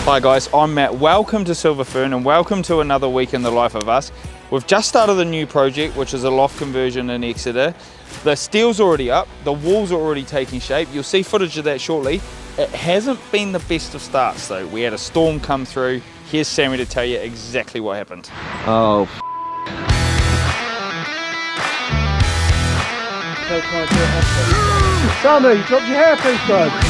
Hi guys, I'm Matt. Welcome to Fern and welcome to another week in the life of us. We've just started a new project, which is a loft conversion in Exeter. The steel's already up, the walls are already taking shape. You'll see footage of that shortly. It hasn't been the best of starts though. We had a storm come through. Here's Sammy to tell you exactly what happened. Oh, Sammy, drop your hairpiece, bud.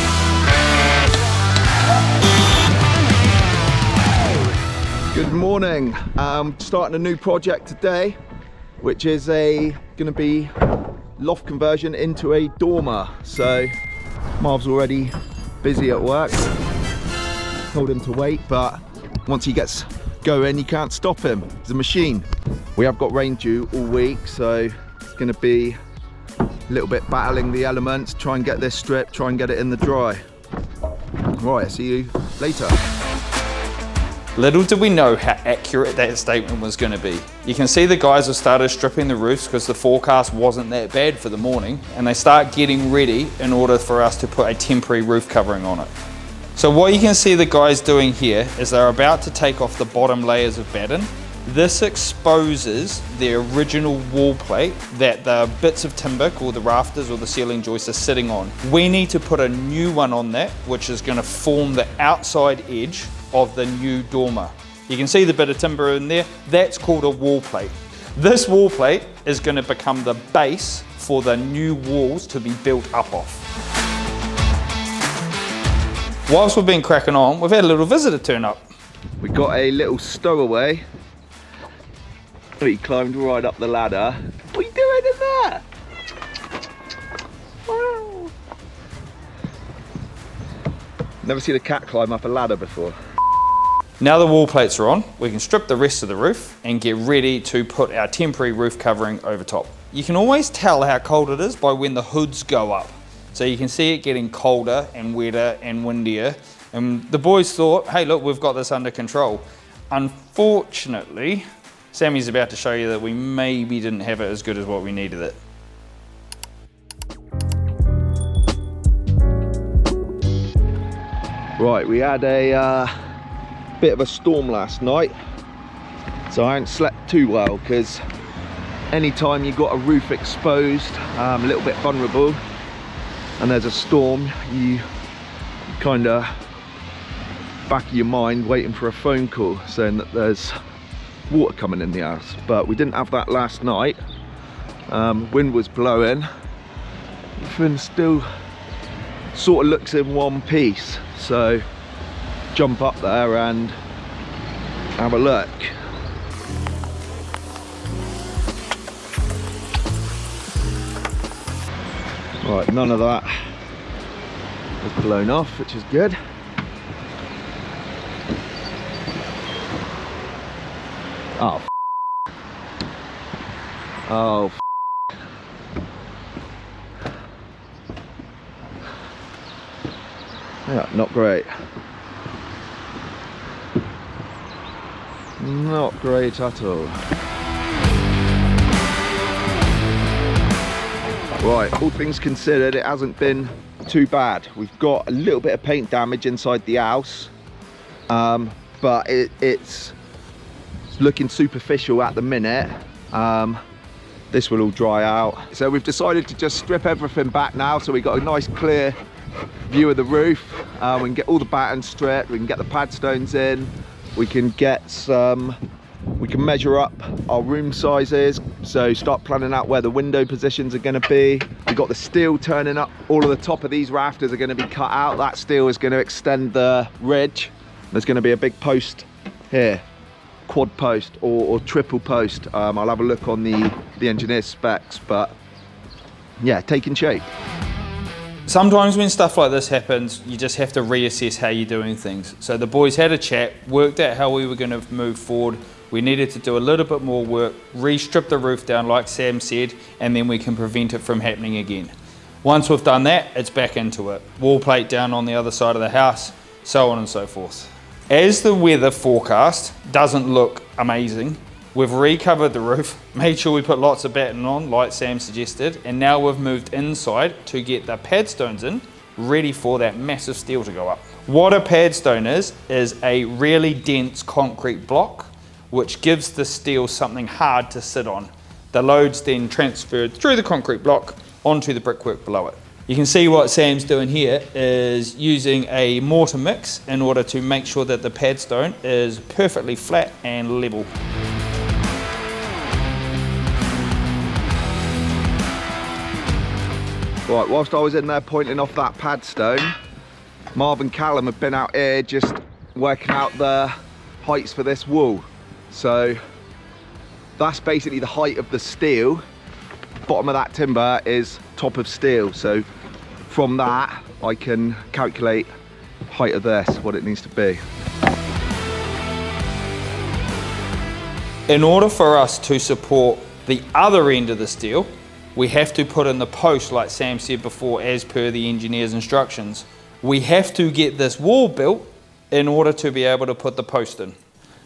Good morning. Starting a new project today, which is gonna be loft conversion into a dormer. So Marv's already busy at work. Told him to wait, but once he gets going, you can't stop him. He's a machine. We have got rain due all week, so it's gonna be a little bit battling the elements, try and get this strip, try and get it in the dry. Right, see you later. Little did we know how accurate that statement was going to be. You can see the guys have started stripping the roofs because the forecast wasn't that bad for the morning, and they start getting ready in order for us to put a temporary roof covering on it. So what you can see the guys doing here is they're about to take off the bottom layers of batten. This exposes the original wall plate that the bits of timber called the rafters or the ceiling joists are sitting on. We need to put a new one on that, which is going to form the outside edge of the new dormer. You can see the bit of timber in there. That's called a wall plate. This wall plate is going to become the base for the new walls to be built up off. Whilst we've been cracking on, we've had a little visitor turn up. We got a little stowaway. He climbed right up the ladder. What are you doing in there? Wow. Never seen a cat climb up a ladder before. Now the wall plates are on, we can strip the rest of the roof and get ready to put our temporary roof covering over top. You can always tell how cold it is by when the hoods go up. So you can see it getting colder and wetter and windier. And the boys thought, hey look, we've got this under control. Unfortunately, Sammy's about to show you that we maybe didn't have it as good as what we needed it. Right, we had a bit of a storm last night, so I ain't slept too well because anytime you've got a roof exposed, a little bit vulnerable, and there's a storm, you kind of back of your mind waiting for a phone call saying that there's water coming in the house. But we didn't have that last night. Wind was blowing. Fern still sort of looks in one piece, so jump up there and have a look. Right, none of that was blown off, which is good. Oh, oh, yeah, not great. Not great at all. Right, all things considered, it hasn't been too bad. We've got a little bit of paint damage inside the house, but it's looking superficial at the minute. This will all dry out. So we've decided to just strip everything back now, so we've got a nice clear view of the roof. We can get all the batten stripped, we can get the pad stones in, we can get we can measure up our room sizes, so start planning out where the window positions are going to be. We've got the steel turning up. All of the top of these rafters are going to be cut out. That steel is going to extend the ridge. There's going to be a big post here, quad post or triple post. I'll have a look on the engineer's specs, but yeah, taking shape. Sometimes when stuff like this happens, you just have to reassess how you're doing things. So the boys had a chat, worked out how we were going to move forward. We needed to do a little bit more work, re-strip the roof down like Sam said, and then we can prevent it from happening again. Once we've done that, it's back into it. Wall plate down on the other side of the house, so on and so forth. As the weather forecast doesn't look amazing, we've recovered the roof, made sure we put lots of batten on like Sam suggested, and now we've moved inside to get the pad stones in, ready for that massive steel to go up. What a padstone is a really dense concrete block which gives the steel something hard to sit on. The load's then transferred through the concrete block onto the brickwork below it. You can see what Sam's doing here is using a mortar mix in order to make sure that the padstone is perfectly flat and level. Right, whilst I was in there pointing off that padstone, Marv and Callum have been out here just working out the heights for this wall. So that's basically the height of the steel. Bottom of that timber is top of steel. So from that, I can calculate height of this, what it needs to be. In order for us to support the other end of the steel, we have to put in the post like Sam said before, as per the engineer's instructions. We have to get this wall built in order to be able to put the post in.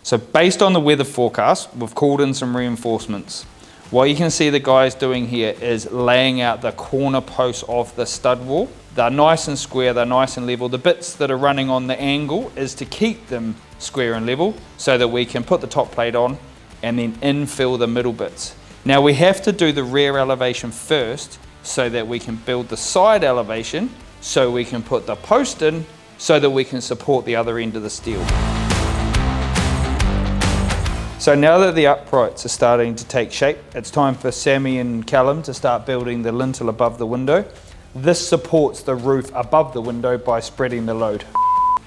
So based on the weather forecast, we've called in some reinforcements. What you can see the guys doing here is laying out the corner posts of the stud wall. They're nice and square, they're nice and level. The bits that are running on the angle is to keep them square and level so that we can put the top plate on and then infill the middle bits. Now we have to do the rear elevation first so that we can build the side elevation so we can put the post in so that we can support the other end of the steel. So now that the uprights are starting to take shape, it's time for Sammy and Callum to start building the lintel above the window. This supports the roof above the window by spreading the load.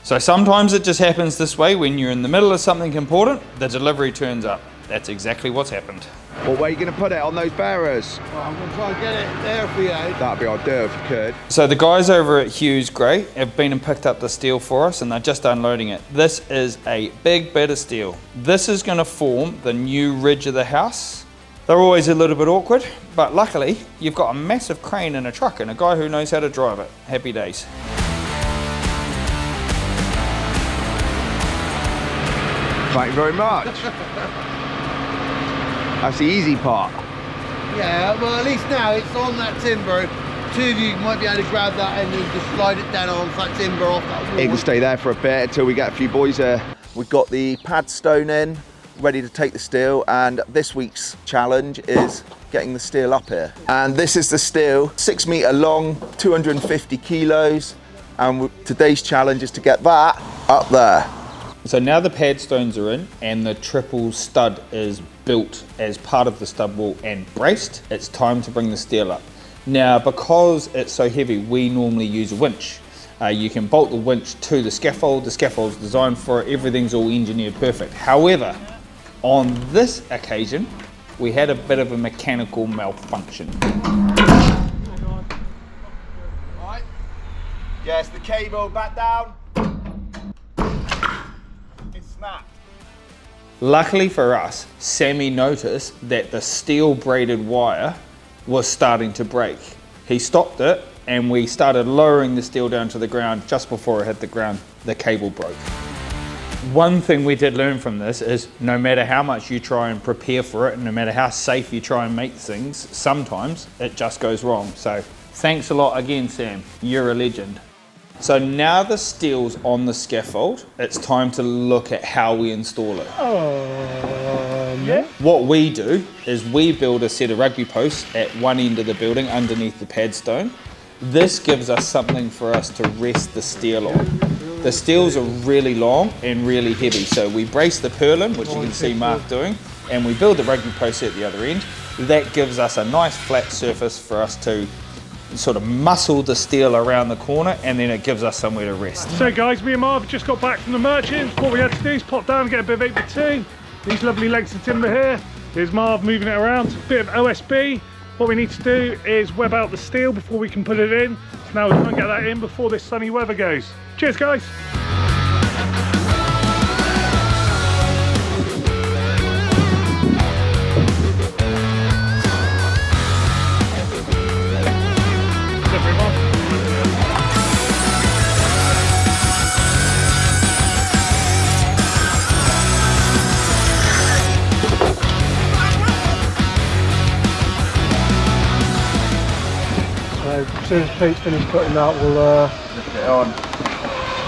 So sometimes it just happens this way when you're in the middle of something important, the delivery turns up. That's exactly what's happened. Well, where are you going to put it on those bearers? Well, I'm going to try and get it there for you. That'd be ideal if you could. So the guys over at Hughes Gray have been and picked up the steel for us and they're just unloading it. This is a big bit of steel. This is going to form the new ridge of the house. They're always a little bit awkward, but luckily you've got a massive crane in a truck and a guy who knows how to drive it. Happy days. Thank you very much. That's the easy part. Yeah, well at least now it's on that timber. Two of you might be able to grab that and then just slide it down onto that timber off that wall. It can stay there for a bit until we get a few boys here. We've got the pad stone in, ready to take the steel, and this week's challenge is getting the steel up here. And this is the steel, 6 metre long, 250 kilos, and today's challenge is to get that up there. So now the pad stones are in and the triple stud is built as part of the stud wall and braced, it's time to bring the steel up. Now because it's so heavy, we normally use a winch. You can bolt the winch to the scaffold's designed for it, everything's all engineered perfect. However, on this occasion, we had a bit of a mechanical malfunction. Right. Yes, the cable back down. Snapped. Luckily for us, Sammy noticed that the steel braided wire was starting to break. He stopped it and we started lowering the steel down to the ground. Just before it hit the ground, the cable broke. One thing we did learn from this is no matter how much you try and prepare for it and no matter how safe you try and make things, sometimes it just goes wrong. So thanks a lot again, Sam. You're a legend. So now the steel's on the scaffold, it's time to look at how we install it. Yeah. What we do is we build a set of rugby posts at one end of the building underneath the padstone. This gives us something for us to rest the steel on. The steels are really long and really heavy, so we brace the purlin, which you can see Mark doing, and we build the rugby post at the other end. That gives us a nice flat surface for us to sort of muscle the steel around the corner, and then it gives us somewhere to rest. So guys, me and Marv have just got back from the merchants. What we had to do is pop down and get a bit of 8x2. These lovely lengths of timber here. There's Marv moving it around. A bit of OSB. What we need to do is web out the steel before we can put it in. So now we try and get that in before this sunny weather goes. Cheers guys. As soon as Pete's finished putting that, we'll Get on.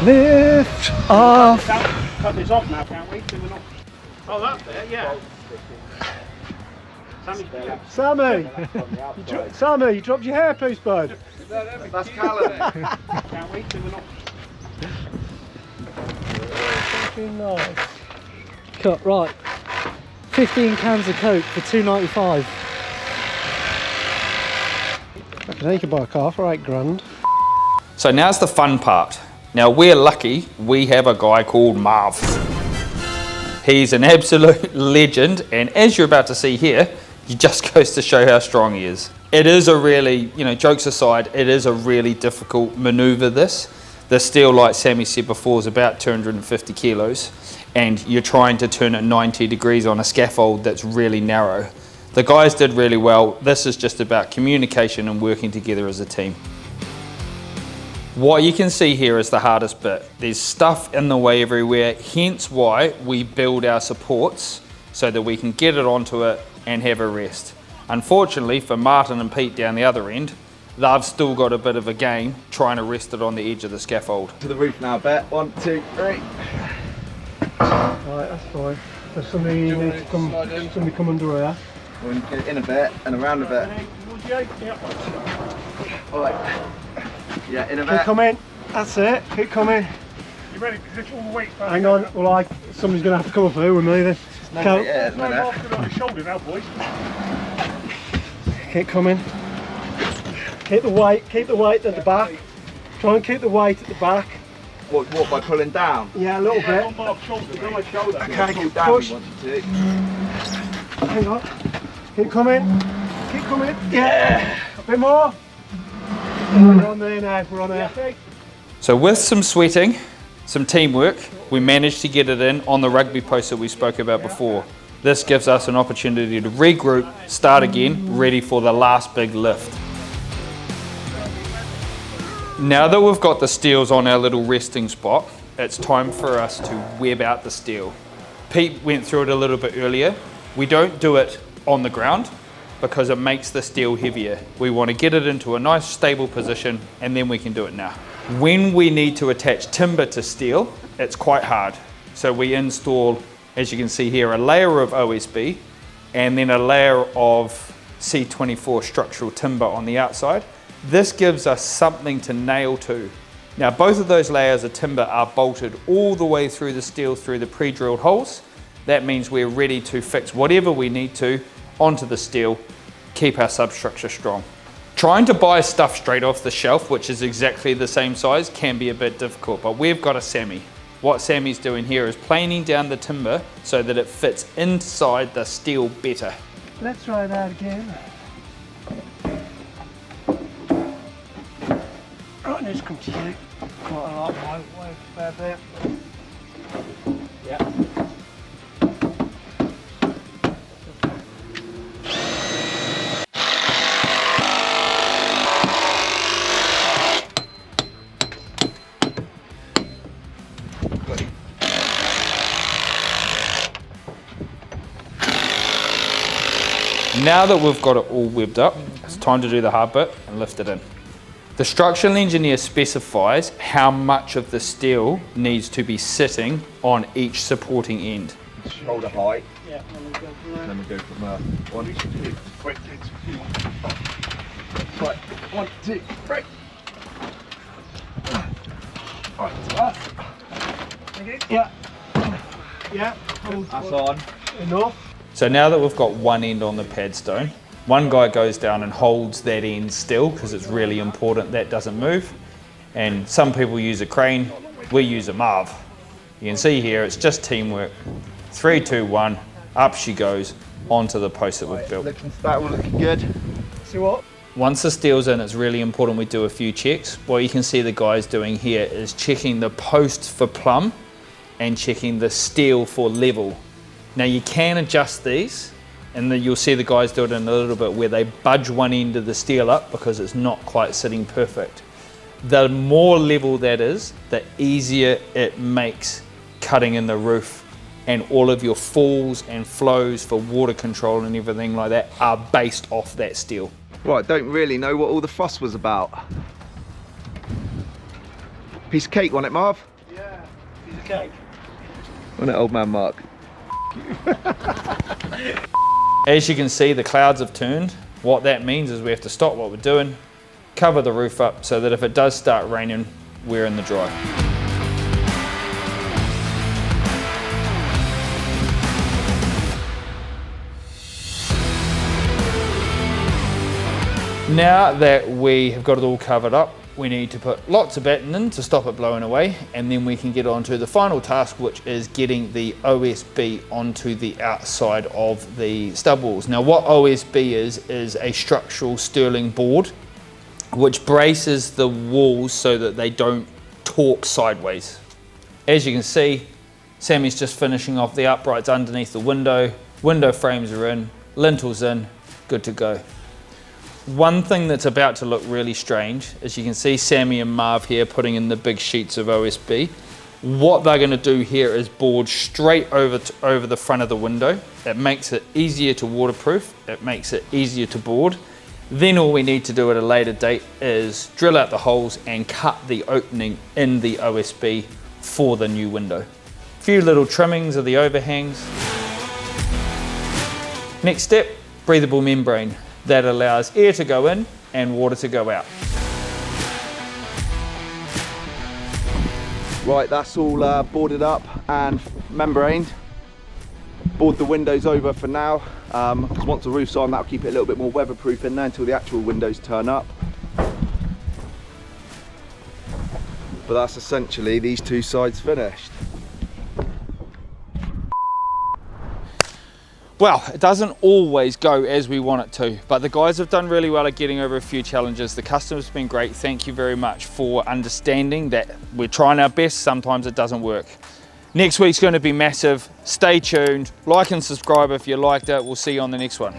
Lift off. Cut this off now, can't we? So we're not... Oh, that there, yeah. Sammy, you dropped your hairpiece, bud. That's Callum. Can't we? So we're not... Fucking nice. Cut, right. 15 cans of Coke for £2.95. I can take you by a car for £8 grand. So now's the fun part. Now we're lucky we have a guy called Marv. He's an absolute legend, and as you're about to see here, he just goes to show how strong he is. It is a really, jokes aside, it is a really difficult maneuver this. The steel, like Sammy said before, is about 250 kilos, and you're trying to turn it 90 degrees on a scaffold that's really narrow. The guys did really well. This is just about communication and working together as a team. What you can see here is the hardest bit. There's stuff in the way everywhere, hence why we build our supports so that we can get it onto it and have a rest. Unfortunately for Martin and Pete down the other end, they've still got a bit of a game trying to rest it on the edge of the scaffold. To the roof now, Bet. 1, 2, 3. Right, that's fine. There's somebody needs to come. Somebody come under here. We'll get in a bit and around a bit. Alright. Yeah, in a bit. Keep coming. That's it. Keep coming. You ready? Position all the weight back. Hang on. Well, somebody's going to have to come up here with me then. Yeah, at the No, minute. Mark's on his shoulder now, boys. Keep coming. Keep the weight. Keep the weight at the back. Try and keep the weight at the back. What, by pulling down? Yeah, a little On bit. Mark's shoulder, on my shoulder. Okay, Pull down push. if you want to. Hang on. Keep coming. Keep coming. Yeah. A bit more. We're on there now. We're on there. So with some sweating, some teamwork, we managed to get it in on the rugby post that we spoke about before. This gives us an opportunity to regroup, start again, ready for the last big lift. Now that we've got the steels on our little resting spot, it's time for us to web out the steel. Pete went through it a little bit earlier. We don't do it on the ground because it makes the steel heavier. We want to get it into a nice stable position and then we can do it now. When we need to attach timber to steel, it's quite hard. So we install, as you can see here, a layer of OSB and then a layer of C24 structural timber on the outside. This gives us something to nail to. Now both of those layers of timber are bolted all the way through the steel through the pre-drilled holes. That means we're ready to fix whatever we need to onto the steel, keep our substructure strong. Trying to buy stuff straight off the shelf, which is exactly the same size, can be a bit difficult, but we've got a Sammy. What Sammy's doing here is planing down the timber so that it fits inside the steel better. Let's try that again. Right, let's come to you. Quite a lot, way fair bit. Yeah. Now that we've got it all webbed up, it's time to do the hard bit and lift it in. The structural engineer specifies how much of the steel needs to be sitting on each supporting end. Shoulder height. Yeah, And then we go from 1, 2, 3. Right, 1, 2, 3. Right, Yeah. Yeah. that's on. Enough. So now that we've got one end on the padstone, one guy goes down and holds that end still because it's really important that doesn't move. And some people use a crane, we use a Marv. You can see here, it's just teamwork. 3, 2, 1, up she goes onto the post that we've built. That one looking good. See what? Once the steel's in, it's really important we do a few checks. What you can see the guys doing here is checking the post for plumb and checking the steel for level. Now you can adjust these, and then you'll see the guys do it in a little bit where they budge one end of the steel up because it's not quite sitting perfect. The more level that is, the easier it makes cutting in the roof, and all of your falls and flows for water control and everything like that are based off that steel. Right, don't really know what all the fuss was about. Piece of cake, wasn't it, Marv? cake. Wasn't it, old man Mark? As you can see, the clouds have turned. What that means is we have to stop what we're doing, cover the roof up so that if it does start raining, we're in the dry. Now that we have got it all covered up, we need to put lots of batten in to stop it blowing away, and then we can get on to the final task, which is getting the OSB onto the outside of the stub walls. Now what OSB is a structural sterling board which braces the walls so that they don't torque sideways. As you can see, Sammy's just finishing off the uprights underneath the window frames are in, lintels in, good to go. One thing that's about to look really strange is you can see Sammy and Marv here putting in the big sheets of OSB. What they're going to do here is board straight over the front of the window. It makes it easier to waterproof, it makes it easier to board. Then all we need to do at a later date is drill out the holes and cut the opening in the OSB for the new window. A few little trimmings of the overhangs. Next step, breathable membrane. That allows air to go in and water to go out. Right, that's all boarded up and membraned. Board the windows over for now, because once the roof's on, that'll keep it a little bit more weatherproof in there until the actual windows turn up. But that's essentially these two sides finished. Well, it doesn't always go as we want it to, but the guys have done really well at getting over a few challenges. The customer's been great. Thank you very much for understanding that we're trying our best. Sometimes it doesn't work. Next week's going to be massive. Stay tuned. Like and subscribe if you liked it. We'll see you on the next one.